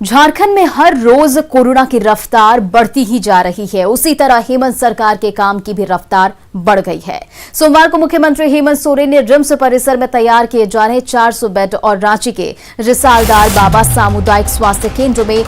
झारखंड में हर रोज कोरोना की रफ्तार बढ़ती ही जा रही है। उसी तरह हेमंत सरकार के काम की भी रफ्तार बढ़ गई है। सोमवार को मुख्यमंत्री हेमंत सोरेन ने रिम्स परिसर में तैयार किए जा रहे 400 बेड और रांची के रिसालदार बाबा सामुदायिक स्वास्थ्य केंद्र में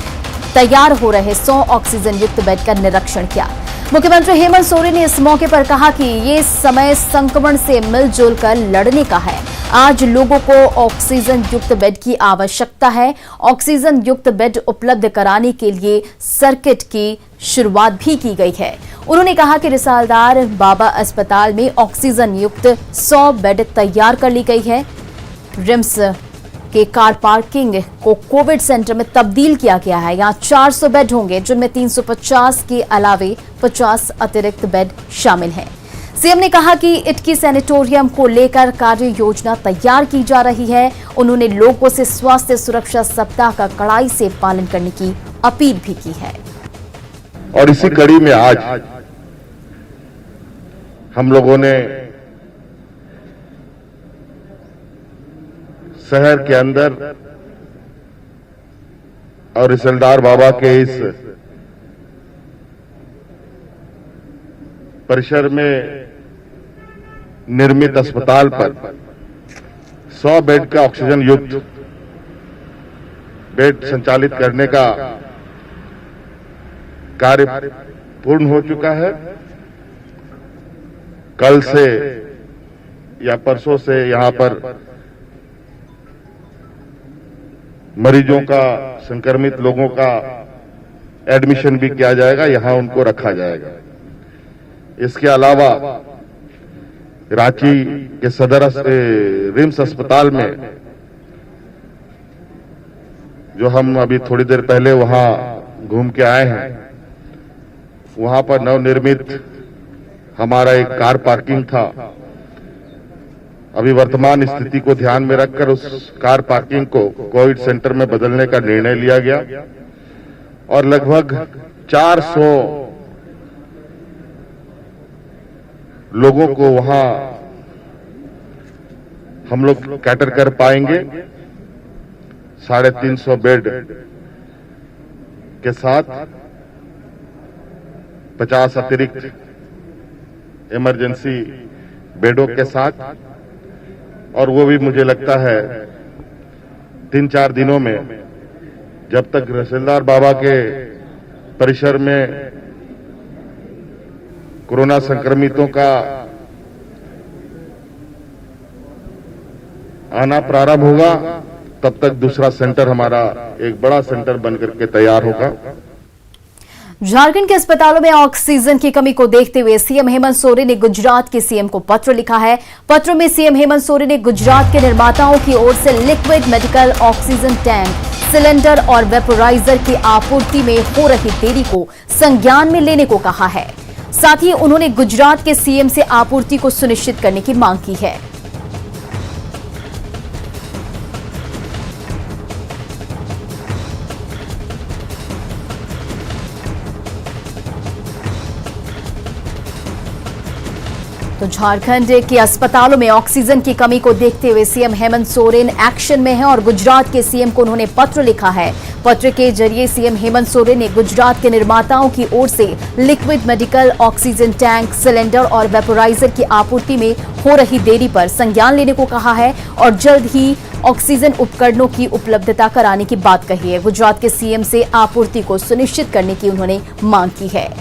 तैयार हो रहे 100 ऑक्सीजन युक्त बेड का निरीक्षण किया। मुख्यमंत्री हेमंत सोरेन ने इस मौके पर कहा कि ये समय संक्रमण से मिलजुल कर लड़ने का है। आज लोगों को ऑक्सीजन युक्त बेड की आवश्यकता है। ऑक्सीजन युक्त बेड उपलब्ध कराने के लिए सर्किट की शुरुआत भी की गई है। उन्होंने कहा कि रिसालदार बाबा अस्पताल में ऑक्सीजन युक्त 100 बेड तैयार कर ली गई है। रिम्स के कार पार्किंग को कोविड सेंटर में तब्दील किया गया है। यहाँ 400 बेड होंगे, जिनमें 350 के अलावे 50 अतिरिक्त बेड शामिल हैं। सीएम ने कहा कि इटकी सैनिटोरियम को लेकर कार्य योजना तैयार की जा रही है। उन्होंने लोगों से स्वास्थ्य सुरक्षा सप्ताह का कड़ाई से पालन करने की अपील भी की है। और इसी कड़ी में आज हम लोगों ने शहर के अंदर और रिसालदार बाबा के इस परिसर में निर्मित अस्पताल पर 100 बेड का ऑक्सीजन युक्त बेड संचालित करने का कार्य पूर्ण हो चुका है। कल से या परसों से यहां पर मरीजों का, संक्रमित लोगों का एडमिशन भी किया जाएगा, यहां उनको रखा जाएगा। इसके अलावा रांची के सदर रिम्स अस्पताल में जो हम अभी थोड़ी देर पहले वहां घूम के आए हैं, वहां पर नवनिर्मित हमारा एक कार पार्किंग था। अभी वर्तमान स्थिति को ध्यान में रखकर उस कार पार्किंग को कोविड सेंटर में बदलने का निर्णय लिया गया और लगभग 400 लोगों को वहां हम लोग कैटर कर पाएंगे। 350 बेड के साथ 50 अतिरिक्त इमरजेंसी बेडों के साथ, और वो भी मुझे लगता है 3-4 दिनों में, जब तक रिसालदार बाबा के परिसर में कोरोना संक्रमितों का आना प्रारंभ होगा, तब तक दूसरा सेंटर हमारा एक बड़ा सेंटर बनकर के तैयार होगा। झारखंड के अस्पतालों में ऑक्सीजन की कमी को देखते हुए सीएम हेमंत सोरेन ने गुजरात के सीएम को पत्र लिखा है। पत्र में सीएम हेमंत सोरेन ने गुजरात के निर्माताओं की ओर से liquid medical oxygen tank, cylinder और वेपोराइजर की आपूर्ति में हो रही देरी को संज्ञान में लेने को कहा है। साथ ही उन्होंने गुजरात के सीएम से आपूर्ति को सुनिश्चित करने की मांग की है। तो झारखंड के अस्पतालों में ऑक्सीजन की कमी को देखते हुए सीएम हेमंत सोरेन एक्शन में हैं और गुजरात के सीएम को उन्होंने पत्र लिखा है। पत्र के जरिए सीएम हेमंत सोरेन ने गुजरात के निर्माताओं की ओर से liquid medical oxygen tank, cylinder और वेपोराइजर की आपूर्ति में हो रही देरी पर संज्ञान लेने को कहा है और जल्द ही ऑक्सीजन उपकरणों की उपलब्धता कराने की बात कही है। गुजरात के सीएम से आपूर्ति को सुनिश्चित करने की उन्होंने मांग की है।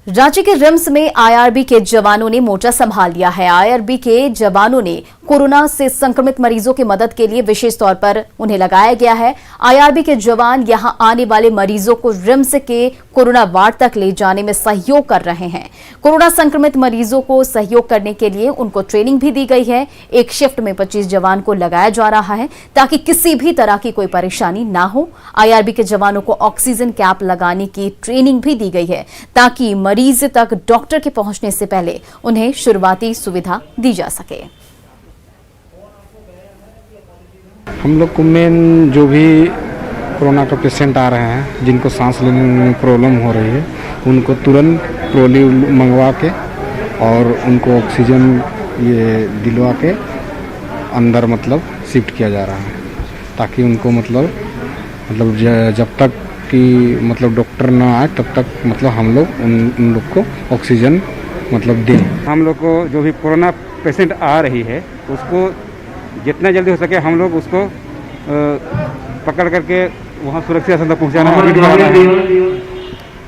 रांची के रिम्स में आईआरबी के जवानों ने मोर्चा संभाल लिया है। आईआरबी के जवानों ने कोरोना से संक्रमित मरीजों की मदद के लिए विशेष तौर पर उन्हें लगाया गया है। आईआरबी के जवान यहां आने वाले मरीजों को रिम्स के कोरोना वार्ड तक ले जाने में सहयोग कर रहे हैं। कोरोना संक्रमित मरीजों को सहयोग करने के लिए उनको ट्रेनिंग भी दी गई है। एक शिफ्ट में 25 जवान को लगाया जा रहा है ताकि किसी भी तरह की कोई परेशानी ना हो। आईआरबी के जवानों को ऑक्सीजन कैप लगाने की ट्रेनिंग भी दी गई है ताकि मरीज तक डॉक्टर के पहुंचने से पहले उन्हें शुरुआती सुविधा दी जा सके। हम लोग को मेन जो भी कोरोना का पेशेंट आ रहे हैं, जिनको सांस लेने में प्रॉब्लम हो रही है, उनको तुरंत ट्रॉली मंगवा के और उनको ऑक्सीजन ये दिलवा के अंदर मतलब शिफ्ट किया जा रहा है, ताकि उनको मतलब जब तक कि मतलब डॉक्टर ना आए तब तक मतलब हम लोग उन लोग को ऑक्सीजन मतलब दें। हम लोग को जो भी कोरोना पेशेंट आ रही है उसको जितना जल्दी हो सके हम लोग उसको पकड़ करके वहाँ सुरक्षित स्थान तक पहुँचाना है।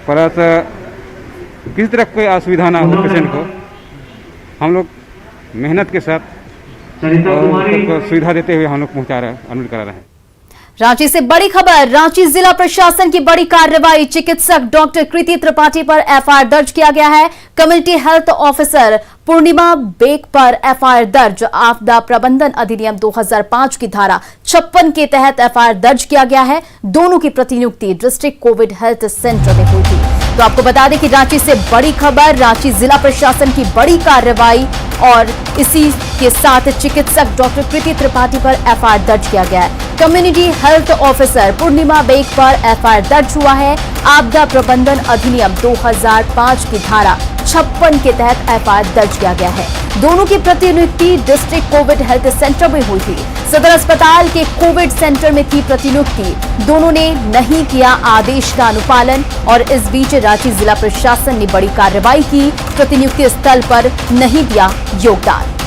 प्लस किसी तरह कोई असुविधा ना हो पेशेंट को, हम लोग मेहनत के साथ और सुविधा देते हुए हम लोग अनुरोध करा रहे हैं। रांची से बड़ी खबर। रांची जिला प्रशासन की बड़ी कार्रवाई। चिकित्सक डॉक्टर कृति त्रिपाठी पर एफआईआर दर्ज किया गया है। कम्युनिटी हेल्थ ऑफिसर पूर्णिमा बेक पर एफआईआर दर्ज। आपदा प्रबंधन अधिनियम 2005 की धारा 56 के तहत एफआईआर दर्ज किया गया है। दोनों की प्रतिनियुक्ति डिस्ट्रिक्ट कोविड हेल्थ सेंटर में हुई थी। तो आपको बता दें कि रांची से बड़ी खबर। रांची जिला प्रशासन की बड़ी कार्रवाई और इसी के साथ चिकित्सक डॉक्टर कृति त्रिपाठी पर एफआईआर दर्ज किया गया है। कम्युनिटी हेल्थ ऑफिसर पूर्णिमा बेक पर एफआईआर दर्ज हुआ है। आपदा प्रबंधन अधिनियम 2005 की धारा 56 के तहत एफआईआर दर्ज किया गया है। दोनों की प्रतिनियुक्ति डिस्ट्रिक्ट कोविड हेल्थ सेंटर में हुई थी। सदर अस्पताल के कोविड सेंटर में थी प्रतिनियुक्ति। दोनों ने नहीं किया आदेश का अनुपालन और इस बीच रांची जिला प्रशासन ने बड़ी कार्रवाई की। प्रतिनियुक्ति स्थल पर नहीं दिया योगदान।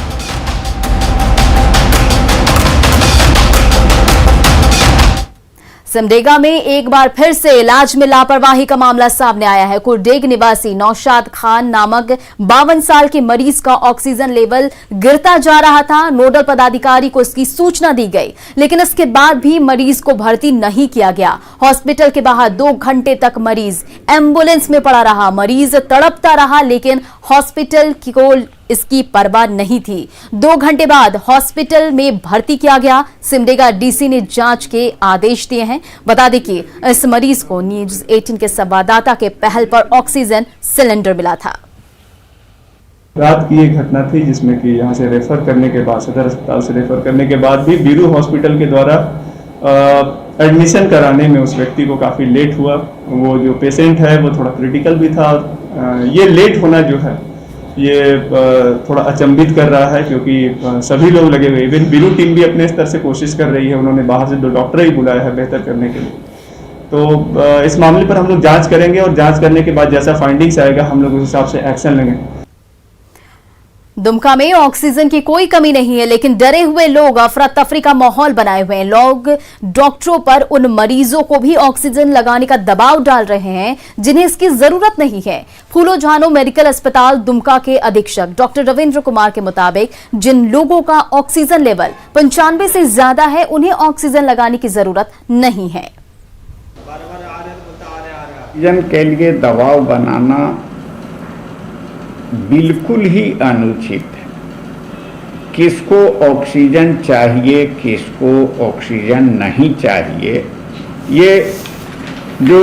सिमडेगा में एक बार फिर से इलाज में लापरवाही का मामला सामने आया है। कुरडेग निवासी नौशाद खान नामक 52 साल के मरीज का ऑक्सीजन लेवल गिरता जा रहा था। नोडल पदाधिकारी को इसकी सूचना दी गई, लेकिन इसके बाद भी मरीज को भर्ती नहीं किया गया। हॉस्पिटल के बाहर 2 घंटे तक मरीज एम्बुलेंस में पड़ा रहा। मरीज तड़पता रहा, लेकिन हॉस्पिटल को इसकी परवाह नहीं थी। 2 घंटे बाद हॉस्पिटल में भर्ती किया गया। सिमडेगा डीसी ने जांच के आदेश दिए हैं। बता दें कि इस मरीज को न्यूज 18 के संवाददाता के पहल पर ऑक्सीजन सिलेंडर मिला था। रात की एक घटना थी जिसमें कि यहाँ से रेफर करने के बाद, सदर अस्पताल से रेफर करने के बाद भी बीरू हॉस्पिटल के द्वारा एडमिशन कराने में उस व्यक्ति को काफ़ी लेट हुआ। वो जो पेशेंट है वो थोड़ा क्रिटिकल भी था। ये लेट होना जो है ये थोड़ा अचंभित कर रहा है, क्योंकि सभी लोग लगे हुए, इवन बीरू टीम भी अपने स्तर से कोशिश कर रही है। उन्होंने बाहर से 2 डॉक्टर ही बुलाया है बेहतर करने के लिए। तो इस मामले पर हम लोग जांच करेंगे और जांच करने के बाद जैसा फाइंडिंग्स आएगा हम लोग उस हिसाब से एक्शन लेंगे। दुमका में ऑक्सीजन की कोई कमी नहीं है, लेकिन डरे हुए लोग अफरा तफरी का माहौल बनाए हुए हैं। लोग डॉक्टरों पर उन मरीजों को भी ऑक्सीजन लगाने का दबाव डाल रहे हैं जिन्हें इसकी जरूरत नहीं है। फूलो झानो मेडिकल अस्पताल दुमका के अधीक्षक डॉक्टर रविंद्र कुमार के मुताबिक जिन लोगों का ऑक्सीजन लेवल 95 से ज्यादा है उन्हें ऑक्सीजन लगाने की जरूरत नहीं है। ऑक्सीजन के लिए दबाव बनाना बिल्कुल ही अनुचित है। किसको ऑक्सीजन चाहिए, किसको ऑक्सीजन नहीं चाहिए, ये जो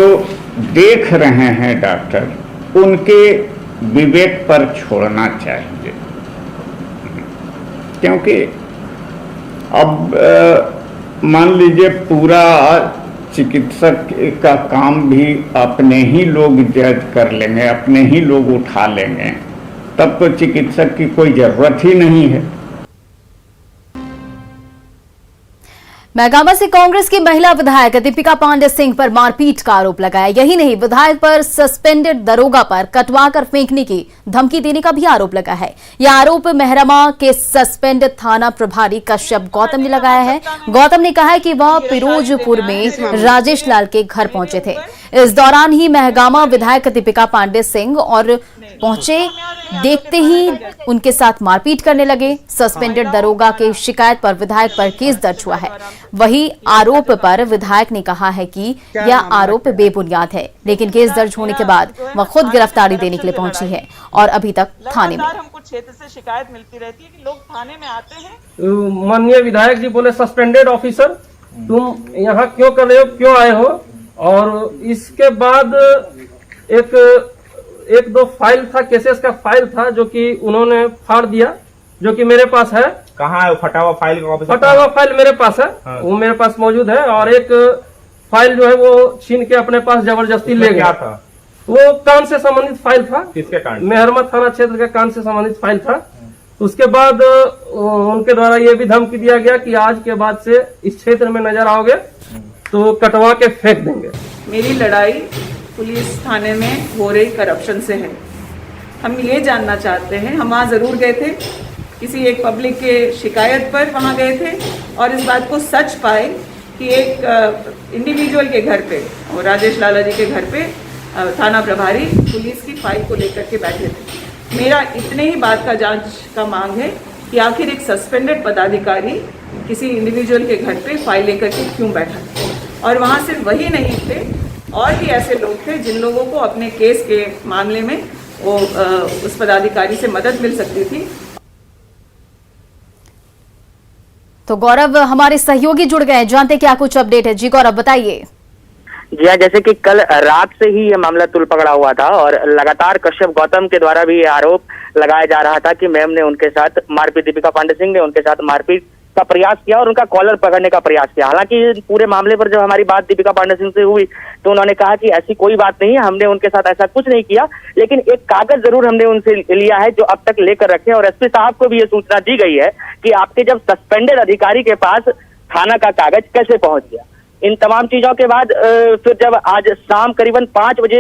देख रहे हैं डॉक्टर उनके विवेक पर छोड़ना चाहिए। क्योंकि अब मान लीजिए पूरा चिकित्सक का काम भी अपने ही लोग जज कर लेंगे, अपने ही लोग उठा लेंगे, तब तो चिकित्सक की कोई जरूरत ही नहीं है। महगामा से कांग्रेस की महिला विधायक दीपिका पांडे सिंह पर मारपीट का आरोप लगाया। यही नहीं, विधायक पर सस्पेंडेड दरोगा पर कटवाकर फेंकने की धमकी देने का भी आरोप लगा है। यह आरोप मेहरमा के सस्पेंडेड थाना प्रभारी कश्यप गौतम ने लगाया है। गौतम ने कहा है कि वह पिरोजपुर में राजेश लाल के घर पहुंचे थे। इस दौरान ही महगामा विधायक दीपिका पांडे सिंह और पहुंचे, देखते ही उनके साथ मारपीट करने लगे। सस्पेंडेड दरोगा की शिकायत पर विधायक पर केस दर्ज हुआ है। वही आरोप पर विधायक ने कहा है कि यह आरोप बेबुनियाद है, लेकिन केस दर्ज होने के बाद वह खुद गिरफ्तारी देने के लिए पहुंची है और अभी तक थाने में। हमको क्षेत्र से शिकायत मिलती रहती है कि लोग थाने में आते हैं। माननीय विधायक जी बोले सस्पेंडेड ऑफिसर तुम यहाँ क्यों कर रहे हो, क्यों आए हो? और इसके बाद एक दो फाइल था, केसेस का फाइल था जो कि उन्होंने फाड़ दिया, जो कि मेरे पास है। कहाँ है फटा हुआ फाइल? फटा हुआ फाइल मेरे पास है। हाँ। वो मेरे पास मौजूद है। और एक फाइल जो है वो छीन के अपने पास जबरदस्ती ले गया था। वो कांड से संबंधित फाइल था। किसके कांड? मेहरमा थाना क्षेत्र के कांड से संबंधित फाइल था। उसके बाद उनके द्वारा ये भी धमकी दिया गया कि आज के बाद से इस क्षेत्र में नजर आओगे तो कटवा के फेंक देंगे। मेरी लड़ाई पुलिस थाने में हो रही करप्शन से है। हम ये जानना चाहते हैं, हम वहाँ ज़रूर गए थे, किसी एक पब्लिक के शिकायत पर वहाँ गए थे और इस बात को सच पाए कि एक इंडिविजुअल के घर पे और राजेश लाला जी के घर पे थाना प्रभारी पुलिस की फाइल को लेकर के बैठे थे। मेरा इतने ही बात का जांच का मांग है कि आखिर एक सस्पेंडेड पदाधिकारी किसी इंडिविजुअल के घर पे फाइल लेकर के क्यों बैठा था। और वहाँ सिर्फ वही नहीं थे, और भी ऐसे लोग थे जिन लोगों को अपने केस के मामले में वो उस पदाधिकारी से मदद मिल सकती थी। तो गौरव, हमारे सहयोगी जुड़ गए, जानते क्या कुछ अपडेट है। जी गौरव, बताइए। जी हाँ, जैसे कि कल रात से ही ये मामला तुल पकड़ा हुआ था और लगातार कश्यप गौतम के द्वारा भी ये आरोप लगाया जा रहा था कि मैम ने उनके साथ मारपीट, दीपिका पांडे सिंह ने उनके साथ मारपीट का प्रयास किया और उनका कॉलर पकड़ने का प्रयास किया। हालांकि पूरे मामले पर जब हमारी बात दीपिका पांडे सिंह से हुई तो उन्होंने कहा कि ऐसी कोई बात नहीं है, हमने उनके साथ ऐसा कुछ नहीं किया, लेकिन एक कागज जरूर हमने उनसे लिया है जो अब तक लेकर रखे। और एसपी साहब को भी ये सूचना दी गई है कि आपके जब सस्पेंडेड अधिकारी के पास थाना का कागज कैसे पहुंच गया। इन तमाम चीजों के बाद फिर जब आज शाम करीबन 5 बजे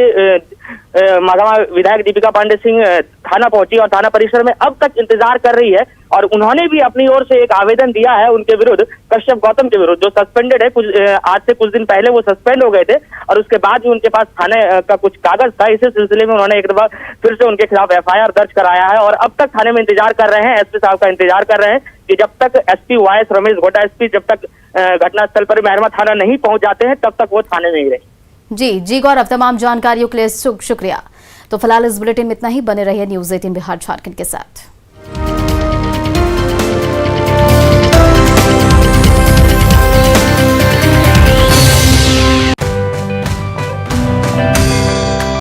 महागामा विधायक दीपिका पांडे सिंह थाना पहुंची और थाना परिसर में अब तक इंतजार कर रही है और उन्होंने भी अपनी ओर से एक आवेदन दिया है उनके विरुद्ध, कश्यप गौतम के विरुद्ध, जो सस्पेंडेड है। आज से कुछ दिन पहले वो सस्पेंड हो गए थे और उसके बाद भी उनके पास थाने का कुछ कागज था। इसी सिलसिले में उन्होंने एक दफा फिर से उनके खिलाफ FIR दर्ज कराया है और अब तक थाने में इंतजार कर रहे हैं, एसपी साहब का इंतजार कर रहे हैं कि जब तक SP वाइस रमेश गोटा SP जब तक घटनास्थल पर मेहरमा थाना नहीं पहुंच जाते हैं तब तक वो थाने नहीं रहे। जी गौरव, तमाम जानकारियों के लिए शुक्रिया। तो फिलहाल इस बुलेटिन में इतना ही। बने रहिए न्यूज़ 18 बिहार झारखंड के साथ।